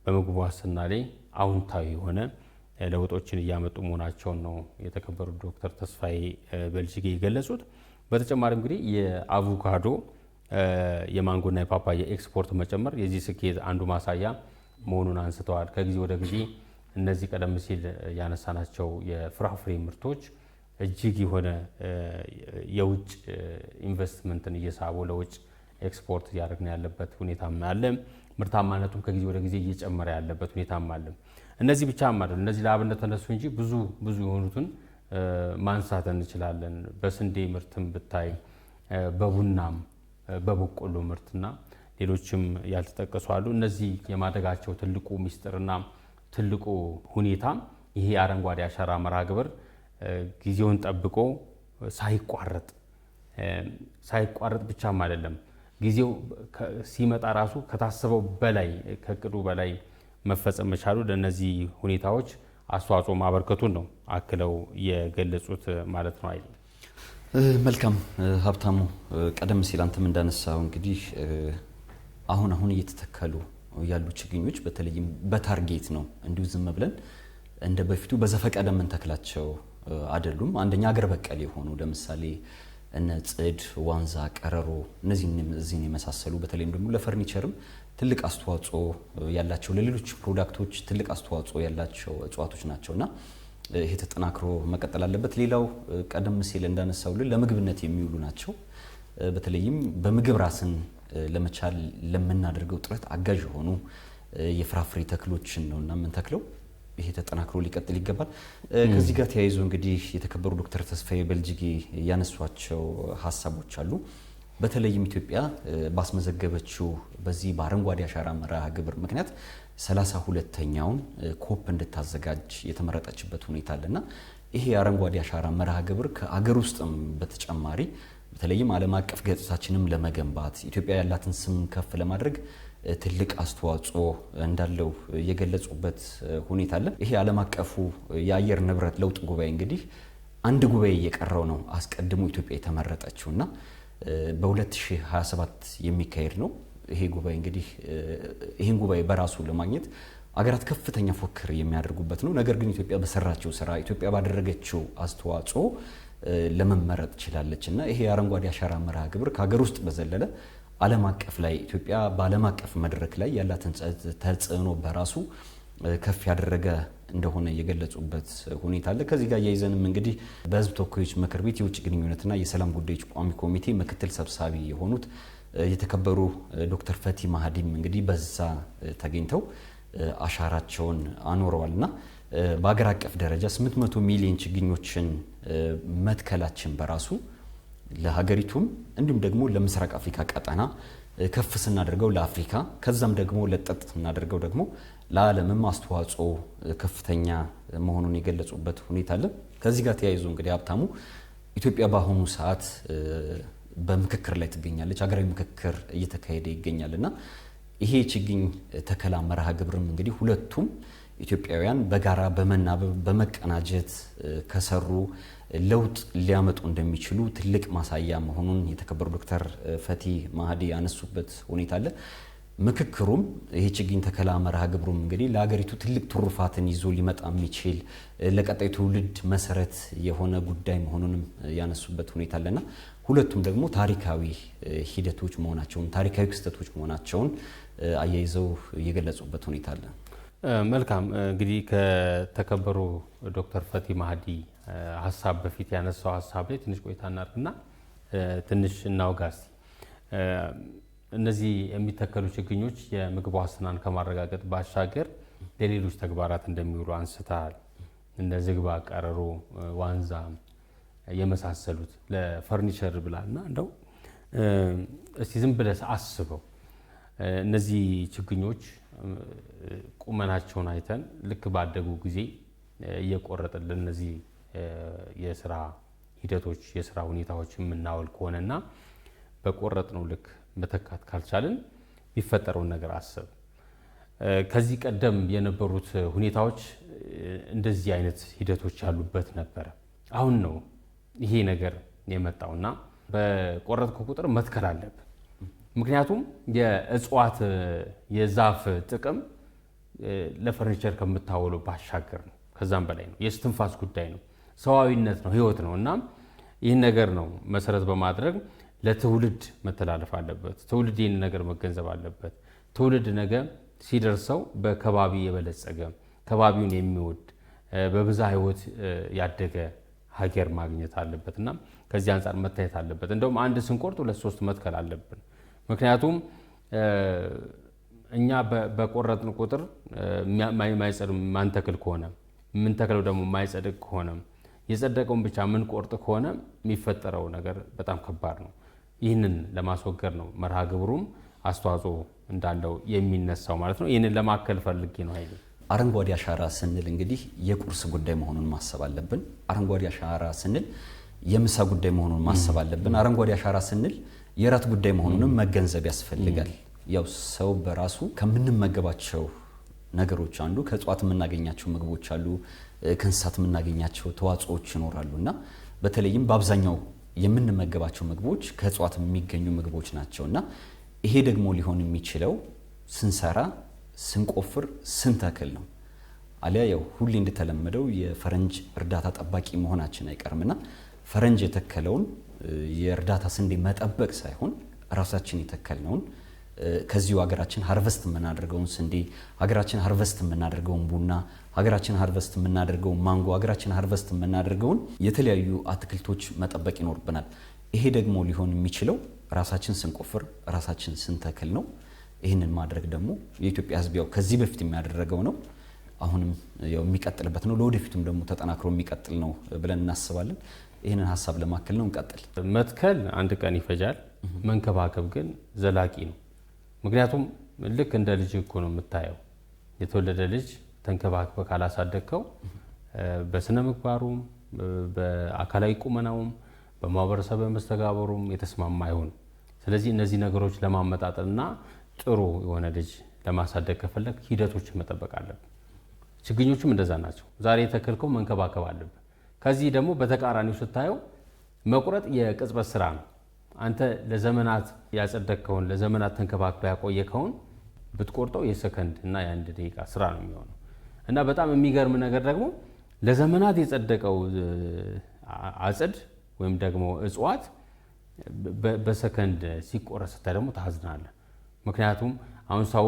በምግብ ዋስትና ላይ አዎንታዊ የሆነ ለውጦችን እያመጡ መሆናቸውን ነው የተከበሩ ዶክተር ተስፋዬ በልጅጌ የገለጹት። በተጨማሪም እንግዲህ የአቮካዶ የማንጎና የፓፓያ ኤክስፖርት መጨመር የዚህ ስኬት አንዱ ማሳያ መሆኑን አንስተዋል። ከጊዜ ወደ ጊዜ እነዚህ ቀደም ሲል ያነሳናቸው የፍራፍሬ ምርቶች እጅግ የሆነ የውጭ ኢንቨስትመንትን እየሳቡ ለውጭ ኤክስፖርት እያደረግን ያለበት ሁኔታም አለ። ምርታማነቱም ከጊዜ ወደ ጊዜ እየጨመረ ያለበት ሁኔታም አለ። እነዚህ ብቻ ማለት እነዚህ ለአብነት ተነሱ እንጂ ብዙ የሆኑትን ማንሳት እንችላለን። በስንዴ ምርትም ብታይ፣ በቡናም በበቆሎ ምርትና ሌሎችም ያልተጠቀሱ አሉ። እነዚህ የማደጋቸው ትልቁ ሚስጥርና ትልቁ ሁኔታ ይሄ አረንጓዴ አሻራ መርሃ ግብር ጊዜውን ጠብቆ ሳይቋረጥ ብቻም አይደለም ጊዜው ሲመጣ ራሱ ከታሰበው በላይ ከቅዱ በላይ መፈጸም መቻሉ ለእነዚህ ሁኔታዎች አስተዋጽኦ ማበርከቱን ነው አክለው የገለጹት ማለት ነው። አይደል? መልካም ሀብታሙ፣ ቀደም ሲል አንተም እንዳነሳው እንግዲህ አሁን እየተተከሉ ያሉ ችግኞች በተለይም በታርጌት ነው፣ እንዲሁ ዝም ብለን እንደ በፊቱ በዘፈቀደ የምንተክላቸው አይደሉም። አንደኛ ሀገር በቀል የሆኑ ለምሳሌ እነ ጽድ፣ ዋንዛ፣ ቀረሮ እነዚህን የመሳሰሉ በተለይም ደግሞ ለፈርኒቸርም ትልቅ አስተዋጽኦ ያላቸው ለሌሎች ፕሮዳክቶች ትልቅ አስተዋጽኦ ያላቸው እጽዋቶች ናቸውና ይሄ ተጠናክሮ መቀጠል አለበት። ሌላው ቀደም ሲል እንዳነሳው ለምግብነት የሚውሉ ናቸው። በተለይም በምግብ ራስን ለመቻል ለምናደርገው ጥረት አጋዥ የሆኑ የፍራፍሬ ተክሎችን ነውና የምንተክለው። ይሄ ተጠናክሮ ሊቀጥል ይገባል። ከዚህ ጋር ተያይዞ እንግዲህ የተከበሩ ዶክተር ተስፋዬ በልጅጌ ያነሷቸው ሀሳቦች አሉ። በተለይም ኢትዮጵያ ባስመዘገበችው በዚህ በአረንጓዴ አሻራ መርሃ ግብር ምክንያት 32ኛውን ኮፕ እንድታዘጋጅ የተመረጠችበት ሁኔታ አለና ይሄ የአረንጓዴ አሻራ መርሃ ግብር ከአገር ውስጥም በተጨማሪ በተለይም ዓለም አቀፍ ገጽታችንም ለመገንባት ኢትዮጵያ ያላትን ስም ከፍ ለማድረግ ትልቅ አስተዋጽኦ እንዳለው የገለጹበት ሁኔታ አለ። ይሄ ዓለም አቀፉ የአየር ንብረት ለውጥ ጉባኤ እንግዲህ አንድ ጉባኤ እየቀረው ነው አስቀድሞ ኢትዮጵያ የተመረጠችውና በ2027 የሚካሄድ ነው። ይሄ ጉባኤ እንግዲህ ይህን ጉባኤ በራሱ ለማግኘት አገራት ከፍተኛ ፉክክር የሚያደርጉበት ነው። ነገር ግን ኢትዮጵያ በሰራችው ስራ፣ ኢትዮጵያ ባደረገችው አስተዋጽኦ ለመመረጥ ችላለች እና ይሄ የአረንጓዴ አሻራ መርሃ ግብር ከሀገር ውስጥ በዘለለ ዓለም አቀፍ ላይ ኢትዮጵያ በዓለም አቀፍ መድረክ ላይ ያላትን ተጽዕኖ በራሱ ከፍ ያደረገ እንደሆነ የገለጹበት ሁኔታ አለ። ከዚህ ጋር ያይዘንም እንግዲህ በሕዝብ ተወካዮች ምክር ቤት የውጭ ግንኙነትና የሰላም ጉዳዮች ቋሚ ኮሚቴ ምክትል ሰብሳቢ የሆኑት የተከበሩ ዶክተር ፈቲ ማህዲም እንግዲህ በዛ ተገኝተው አሻራቸውን አኖረዋልና በአገር አቀፍ ደረጃ 800 ሚሊዮን ችግኞችን መትከላችን በራሱ ለሀገሪቱም እንዲሁም ደግሞ ለምስራቅ አፍሪካ ቀጠና ከፍ ስናደርገው ለአፍሪካ ከዛም ደግሞ ለጠጥ ስናደርገው ደግሞ ለዓለምም አስተዋጽኦ ከፍተኛ መሆኑን የገለጹበት ሁኔታ አለ። ከዚህ ጋር ተያይዞ እንግዲህ ሀብታሙ ኢትዮጵያ በአሁኑ ሰዓት በምክክር ላይ ትገኛለች። ሀገራዊ ምክክር እየተካሄደ ይገኛልና ይሄ ችግኝ ተከላ መርሃ ግብርም እንግዲህ ሁለቱም ኢትዮጵያውያን በጋራ በመናበብ በመቀናጀት ከሰሩ ለውጥ ሊያመጡ እንደሚችሉ ትልቅ ማሳያ መሆኑን የተከበሩ ዶክተር ፈቲ ማህዲ ያነሱበት ሁኔታ አለ። ምክክሩም ይሄ ችግኝ ተከላ መርሃ ግብሩም እንግዲህ ለሀገሪቱ ትልቅ ትሩፋትን ይዞ ሊመጣ የሚችል ለቀጣይ ትውልድ መሰረት የሆነ ጉዳይ መሆኑንም ያነሱበት ሁኔታ አለና ሁለቱም ደግሞ ታሪካዊ ሂደቶች መሆናቸውን ታሪካዊ ክስተቶች መሆናቸውን አያይዘው የገለጹበት ሁኔታ አለ። መልካም እንግዲህ ከተከበሩ ዶክተር ፈቲ ማህዲ ሀሳብ በፊት ያነሳው ሀሳብ ላይ ትንሽ ቆይታ እናድርግና ትንሽ እናውጋ እስቲ። እነዚህ የሚተከሉ ችግኞች የምግብ ዋስትናን ከማረጋገጥ ባሻገር ለሌሎች ተግባራት እንደሚውሉ አንስተሃል። እንደ ዝግባ፣ ቀረሮ፣ ዋንዛ የመሳሰሉት ለፈርኒቸር ብላልና እንደው እስቲ ዝም ብለህ አስበው እነዚህ ችግኞች ቁመናቸውን አይተን ልክ ባደጉ ጊዜ እየቆረጥን ለነዚህ የስራ ሂደቶች የስራ ሁኔታዎች የምናወል ከሆነና በቆረጥነው ልክ መተካት ካልቻልን የሚፈጠረውን ነገር አስብ። ከዚህ ቀደም የነበሩት ሁኔታዎች እንደዚህ አይነት ሂደቶች ያሉበት ነበረ። አሁን ነው ይሄ ነገር የመጣውና በቆረጥኩ ቁጥር መትከል አለብን። ምክንያቱም የእጽዋት የዛፍ ጥቅም ለፈርኒቸር ከምታወለው ባሻገር ነው፣ ከዛም በላይ ነው። የስትንፋስ ጉዳይ ነው፣ ሰዋዊነት ነው፣ ህይወት ነው እና ይህን ነገር ነው መሰረት በማድረግ ለትውልድ መተላለፍ አለበት። ትውልድ ይህን ነገር መገንዘብ አለበት። ትውልድ ነገ ሲደርሰው በከባቢ የበለጸገ ከባቢውን የሚወድ በብዝሃ ህይወት ያደገ ሀገር ማግኘት አለበት እና ከዚህ አንጻር መታየት አለበት። እንደውም አንድ ስንቆርጥ 2-3 መትከል አለብን። ምክንያቱም እኛ በቆረጥን ቁጥር ማንተክል ከሆነ የምንተክለው ደግሞ ማይጸድቅ ከሆነ የጸደቀውን ብቻ ምንቆርጥ ከሆነ የሚፈጠረው ነገር በጣም ከባድ ነው። ይህንን ለማስወገድ ነው መርሃ ግብሩም አስተዋጽኦ እንዳለው የሚነሳው ማለት ነው። ይህንን ለማከል ፈልጌ ነው። ኃይሌ አረንጓዴ አሻራ ስንል እንግዲህ የቁርስ ጉዳይ መሆኑን ማሰብ አለብን። አረንጓዴ አሻራ ስንል የምሳ ጉዳይ መሆኑን ማሰብ አለብን። አረንጓዴ አሻራ ስንል የራት ጉዳይ መሆኑንም መገንዘብ ያስፈልጋል። ያው ሰው በራሱ ከምንመገባቸው ነገሮች አንዱ ከእጽዋት የምናገኛቸው ምግቦች አሉ፣ ከእንስሳት የምናገኛቸው ተዋጽኦዎች ይኖራሉ እና በተለይም በአብዛኛው የምንመገባቸው ምግቦች ከእጽዋት የሚገኙ ምግቦች ናቸው እና ይሄ ደግሞ ሊሆን የሚችለው ስንሰራ፣ ስንቆፍር፣ ስንተክል ነው። አሊያ ያው ሁሌ እንደተለመደው የፈረንጅ እርዳታ ጠባቂ መሆናችን አይቀርምና ፈረንጅ የተከለውን የእርዳታ ስንዴ መጠበቅ ሳይሆን ራሳችን የተከልነውን ከዚሁ ሀገራችን ሃርቨስት የምናደርገውን ስንዴ፣ ሀገራችን ሃርቨስት የምናደርገውን ቡና፣ ሀገራችን ሃርቨስት የምናደርገውን ማንጎ፣ ሀገራችን ሃርቨስት የምናደርገውን የተለያዩ አትክልቶች መጠበቅ ይኖርብናል። ይሄ ደግሞ ሊሆን የሚችለው ራሳችን ስንቆፍር፣ ራሳችን ስንተክል ነው። ይህንን ማድረግ ደግሞ የኢትዮጵያ ሕዝብ ያው ከዚህ በፊት የሚያደረገው ነው፣ አሁንም ያው የሚቀጥልበት ነው፣ ለወደፊቱም ደግሞ ተጠናክሮ የሚቀጥል ነው ብለን እናስባለን። ይህንን ሀሳብ ለማከል ነው እንቀጥል። መትከል አንድ ቀን ይፈጃል፣ መንከባከብ ግን ዘላቂ ነው። ምክንያቱም ልክ እንደ ልጅ እኮ ነው የምታየው። የተወለደ ልጅ ተንከባክበ ካላሳደግከው በስነ ምግባሩም በአካላዊ ቁመናውም በማህበረሰብ መስተጋበሩም የተስማማ አይሆንም። ስለዚህ እነዚህ ነገሮች ለማመጣጠልና ጥሩ የሆነ ልጅ ለማሳደግ ከፈለግ ሂደቶችን መጠበቅ አለብን። ችግኞቹም እንደዛ ናቸው። ዛሬ የተከልከው መንከባከብ አለብን። ከዚህ ደግሞ በተቃራኒው ስታየው መቁረጥ የቅጽበት ስራ ነው። አንተ ለዘመናት ያጸደቅከውን ለዘመናት ተንከባክበህ ያቆየከውን ብትቆርጠው የሰከንድ እና የአንድ ደቂቃ ስራ ነው የሚሆነው። እና በጣም የሚገርም ነገር ደግሞ ለዘመናት የጸደቀው አጽድ ወይም ደግሞ እጽዋት በሰከንድ ሲቆረጥ ስታይ ደግሞ ታዝናለህ። ምክንያቱም አሁን ሰው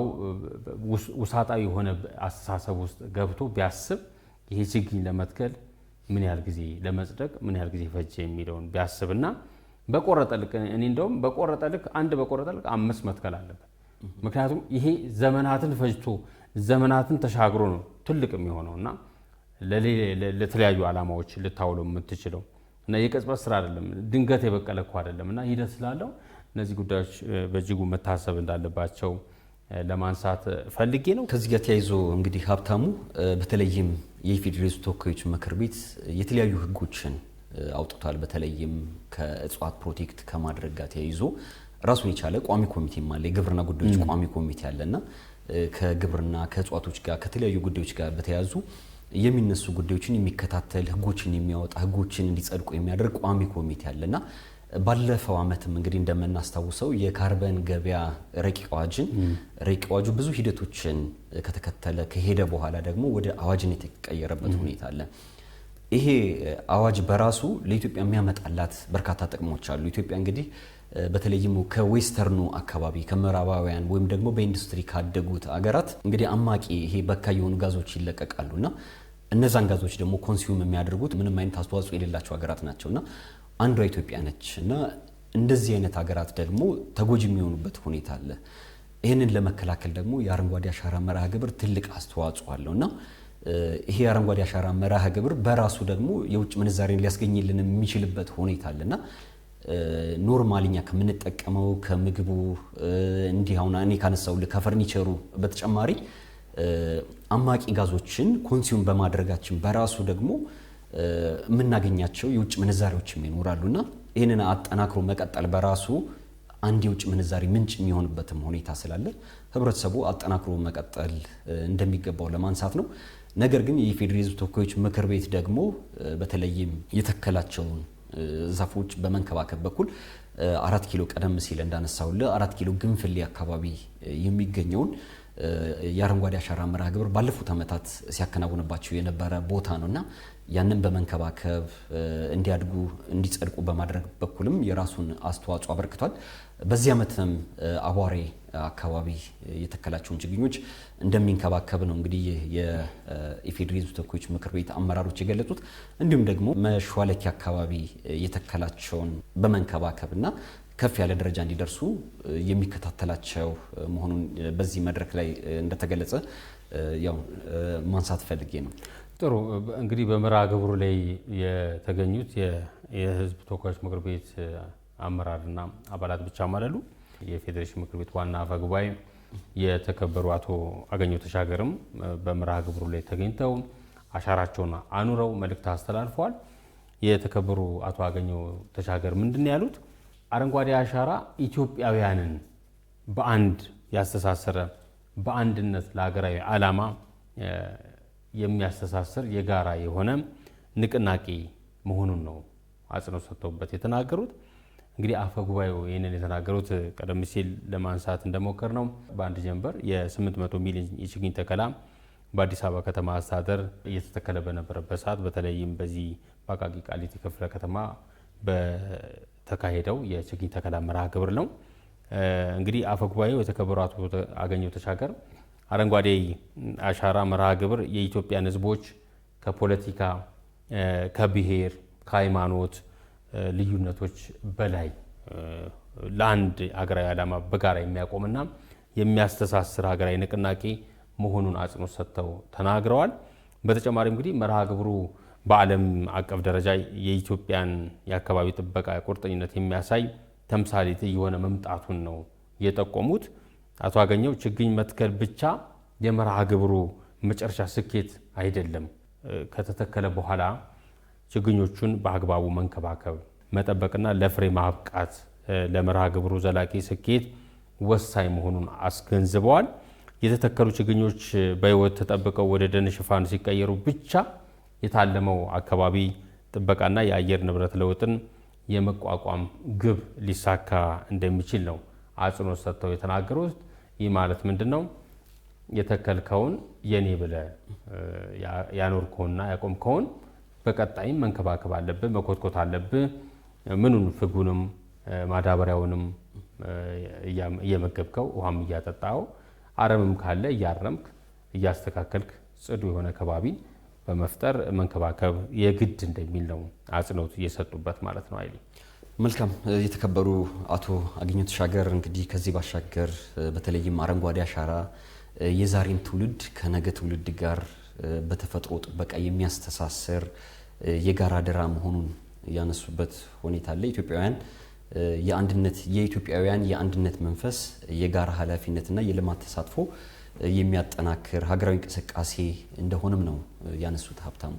ውሳጣዊ የሆነ አስተሳሰብ ውስጥ ገብቶ ቢያስብ ይሄ ችግኝ ለመትከል ምን ያህል ጊዜ ለመጽደቅ ምን ያህል ጊዜ ፈጀ የሚለውን ቢያስብና በቆረጠ ልክ እኔ እንደውም በቆረጠ ልክ 5 መትከል አለበት። ምክንያቱም ይሄ ዘመናትን ፈጅቶ ዘመናትን ተሻግሮ ነው ትልቅ የሚሆነውና ለተለያዩ ዓላማዎች ልታውለው የምትችለው እና የቅጽበት ስራ አይደለም፣ ድንገት የበቀለ እኮ አይደለምና ሂደት ስላለው እነዚህ ጉዳዮች በእጅጉ መታሰብ እንዳለባቸው ለማንሳት ፈልጌ ነው። ከዚህ ጋር ተያይዞ እንግዲህ ሀብታሙ በተለይም የኢፌዴሪ ተወካዮች ምክር ቤት የተለያዩ ህጎችን አውጥቷል። በተለይም ከእጽዋት ፕሮቴክት ከማድረግ ጋር ተያይዞ ራሱን የቻለ ቋሚ ኮሚቴም አለ፣ የግብርና ጉዳዮች ቋሚ ኮሚቴ አለና ከግብርና ከእጽዋቶች ጋር ከተለያዩ ጉዳዮች ጋር በተያያዙ የሚነሱ ጉዳዮችን የሚከታተል ህጎችን የሚያወጣ ህጎችን እንዲጸድቁ የሚያደርግ ቋሚ ኮሚቴ አለና ባለፈው ዓመትም እንግዲህ እንደምናስታውሰው የካርበን ገበያ ረቂቅ አዋጁ ብዙ ሂደቶችን ከተከተለ ከሄደ በኋላ ደግሞ ወደ አዋጅነት የተቀየረበት ሁኔታ አለ። ይሄ አዋጅ በራሱ ለኢትዮጵያ የሚያመጣላት በርካታ ጥቅሞች አሉ። ኢትዮጵያ እንግዲህ በተለይም ከዌስተርኑ አካባቢ ከምዕራባውያን ወይም ደግሞ በኢንዱስትሪ ካደጉት አገራት እንግዲህ አማቂ ይሄ በካይ የሆኑ ጋዞች ይለቀቃሉና እነዛን ጋዞች ደግሞ ኮንሱም የሚያደርጉት ምንም አይነት አስተዋጽኦ የሌላቸው ሀገራት ናቸውና አንዷ ኢትዮጵያ ነች እና እንደዚህ አይነት ሀገራት ደግሞ ተጎጂ የሚሆኑበት ሁኔታ አለ። ይህንን ለመከላከል ደግሞ የአረንጓዴ አሻራ መርሃ ግብር ትልቅ አስተዋጽኦ አለውና ይሄ የአረንጓዴ አሻራ መርሃ ግብር በራሱ ደግሞ የውጭ ምንዛሬን ሊያስገኝልን የሚችልበት ሁኔታ አለና ኖርማልኛ ከምንጠቀመው ከምግቡ እንዲህ አሁን እኔ ካነሳውልህ ከፈርኒቸሩ በተጨማሪ አማቂ ጋዞችን ኮንሱም በማድረጋችን በራሱ ደግሞ የምናገኛቸው የውጭ ምንዛሬዎችም ይኖራሉና ይህንን አጠናክሮ መቀጠል በራሱ አንድ የውጭ ምንዛሬ ምንጭ የሚሆንበትም ሁኔታ ስላለ ህብረተሰቡ አጠናክሮ መቀጠል እንደሚገባው ለማንሳት ነው። ነገር ግን የኢፌዴሪ ተወካዮች ምክር ቤት ደግሞ በተለይም የተከላቸውን ዛፎች በመንከባከብ በኩል 4 ኪሎ ቀደም ሲል እንዳነሳውልህ 4 ኪሎ ግንፍሌ አካባቢ የሚገኘውን የአረንጓዴ አሻራ መርሃ ግብር ባለፉት ዓመታት ሲያከናውንባቸው የነበረ ቦታ ነውና ያንን በመንከባከብ እንዲያድጉ እንዲጸድቁ በማድረግ በኩልም የራሱን አስተዋጽኦ አበርክቷል። በዚህ ዓመትም አዋሬ አካባቢ የተከላቸውን ችግኞች እንደሚንከባከብ ነው እንግዲህ የኢፌዴሪ ተወካዮች ምክር ቤት አመራሮች የገለጹት። እንዲሁም ደግሞ መሿለኪያ አካባቢ የተከላቸውን በመንከባከብና ከፍ ያለ ደረጃ እንዲደርሱ የሚከታተላቸው መሆኑን በዚህ መድረክ ላይ እንደተገለጸ ያው ማንሳት ፈልጌ ነው። ጥሩ እንግዲህ በመርሃ ግብሩ ላይ የተገኙት የህዝብ ተወካዮች ምክር ቤት አመራርና አባላት ብቻ ማለሉ የፌዴሬሽን ምክር ቤት ዋና አፈ ጉባኤ የተከበሩ አቶ አገኘሁ ተሻገርም በመርሃ ግብሩ ላይ ተገኝተው አሻራቸውን አኑረው መልእክት አስተላልፈዋል። የተከበሩ አቶ አገኘሁ ተሻገር ምንድነው ያሉት? አረንጓዴ አሻራ ኢትዮጵያውያንን በአንድ ያስተሳሰረ በአንድነት ለሀገራዊ ዓላማ የሚያስተሳስር የጋራ የሆነ ንቅናቄ መሆኑን ነው አጽንኦት ሰጥተውበት የተናገሩት። እንግዲህ አፈ ጉባኤው ይህንን የተናገሩት ቀደም ሲል ለማንሳት እንደሞከር ነው በአንድ ጀንበር የ800 ሚሊዮን የችግኝ ተከላ በአዲስ አበባ ከተማ አስተዳደር እየተተከለ በነበረበት ሰዓት በተለይም በዚህ በአቃቂ ቃሊቲ ክፍለ ከተማ በተካሄደው የችግኝ ተከላ መርሃ ግብር ነው። እንግዲህ አፈ ጉባኤው የተከበሩ አቶ አገኘሁ ተሻገር አረንጓዴ አሻራ መርሃ ግብር የኢትዮጵያን ሕዝቦች ከፖለቲካ፣ ከብሔር፣ ከሃይማኖት ልዩነቶች በላይ ለአንድ ሀገራዊ ዓላማ በጋራ የሚያቆምና የሚያስተሳስር ሀገራዊ ንቅናቄ መሆኑን አጽንኦት ሰጥተው ተናግረዋል። በተጨማሪም እንግዲህ መርሃ ግብሩ በዓለም አቀፍ ደረጃ የኢትዮጵያን የአካባቢ ጥበቃ ቁርጠኝነት የሚያሳይ ተምሳሌት የሆነ መምጣቱን ነው የጠቆሙት። አቶ አገኘሁ ችግኝ መትከል ብቻ የመርሃ ግብሩ መጨረሻ ስኬት አይደለም። ከተተከለ በኋላ ችግኞቹን በአግባቡ መንከባከብ፣ መጠበቅና ለፍሬ ማብቃት ለመርሃ ግብሩ ዘላቂ ስኬት ወሳኝ መሆኑን አስገንዝበዋል። የተተከሉ ችግኞች በሕይወት ተጠብቀው ወደ ደን ሽፋን ሲቀየሩ ብቻ የታለመው አካባቢ ጥበቃና የአየር ንብረት ለውጥን የመቋቋም ግብ ሊሳካ እንደሚችል ነው አጽንኦት ሰጥተው የተናገሩት። ይህ ማለት ምንድነው? የተከልከውን የኔ ብለህ ያኖርከውና ያቆምከውን በቀጣይም መንከባከብ አለብህ፣ መኮትኮት አለብህ። ምኑን ፍጉንም ማዳበሪያውንም እየመገብከው ውሃም እያጠጣው አረምም ካለ እያረምክ እያስተካከልክ ጽዱ የሆነ ከባቢን በመፍጠር መንከባከብ የግድ እንደሚል ነው አጽንኦት እየሰጡበት ማለት ነው። አይሊ መልካም። የተከበሩ አቶ አገኘሁ ተሻገር እንግዲህ ከዚህ ባሻገር በተለይም አረንጓዴ አሻራ የዛሬን ትውልድ ከነገ ትውልድ ጋር በተፈጥሮ ጥበቃ የሚያስተሳስር የጋራ አደራ መሆኑን ያነሱበት ሁኔታ አለ። የኢትዮጵያውያን የአንድነት መንፈስ የጋራ ኃላፊነትና የልማት ተሳትፎ የሚያጠናክር ሀገራዊ እንቅስቃሴ እንደሆነም ነው ያነሱት። ሀብታሙ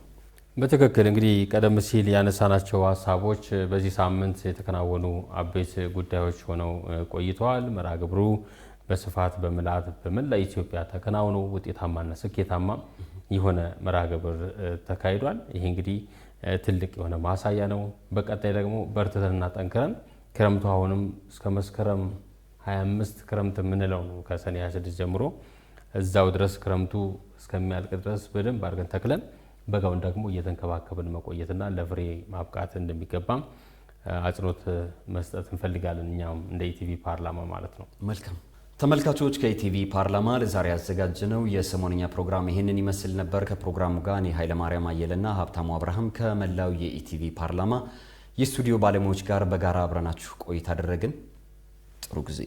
በትክክል እንግዲህ ቀደም ሲል ያነሳናቸው ሀሳቦች በዚህ ሳምንት የተከናወኑ አበይት ጉዳዮች ሆነው ቆይተዋል። መርሃ ግብሩ በስፋት በምልአት በመላ ኢትዮጵያ ተከናውኖ ውጤታማና ስኬታማ የሆነ መርሃ ግብር ተካሂዷል። ይሄ እንግዲህ ትልቅ የሆነ ማሳያ ነው። በቀጣይ ደግሞ በርትተንና ጠንክረን ክረምቱ አሁንም እስከ መስከረም 25 ክረምት የምንለው ነው ከሰኔ 26 ጀምሮ እዛው ድረስ ክረምቱ እስከሚያልቅ ድረስ በደንብ አድርገን ተክለን በጋውን ደግሞ እየተንከባከብን መቆየትና ለፍሬ ማብቃት እንደሚገባም አጽንኦት መስጠት እንፈልጋለን እኛም እንደ ኢቲቪ ፓርላማ ማለት ነው። መልካም ተመልካቾች፣ ከኢቲቪ ፓርላማ ለዛሬ ያዘጋጀነው የሰሞንኛ ፕሮግራም ይሄንን ይመስል ነበር። ከፕሮግራሙ ጋር እኔ ኃይለማርያም አየለና ሀብታሙ አብርሃም ከመላው የኢቲቪ ፓርላማ የስቱዲዮ ባለሙያዎች ጋር በጋራ አብረናችሁ ቆይታ አደረግን። ጥሩ ጊዜ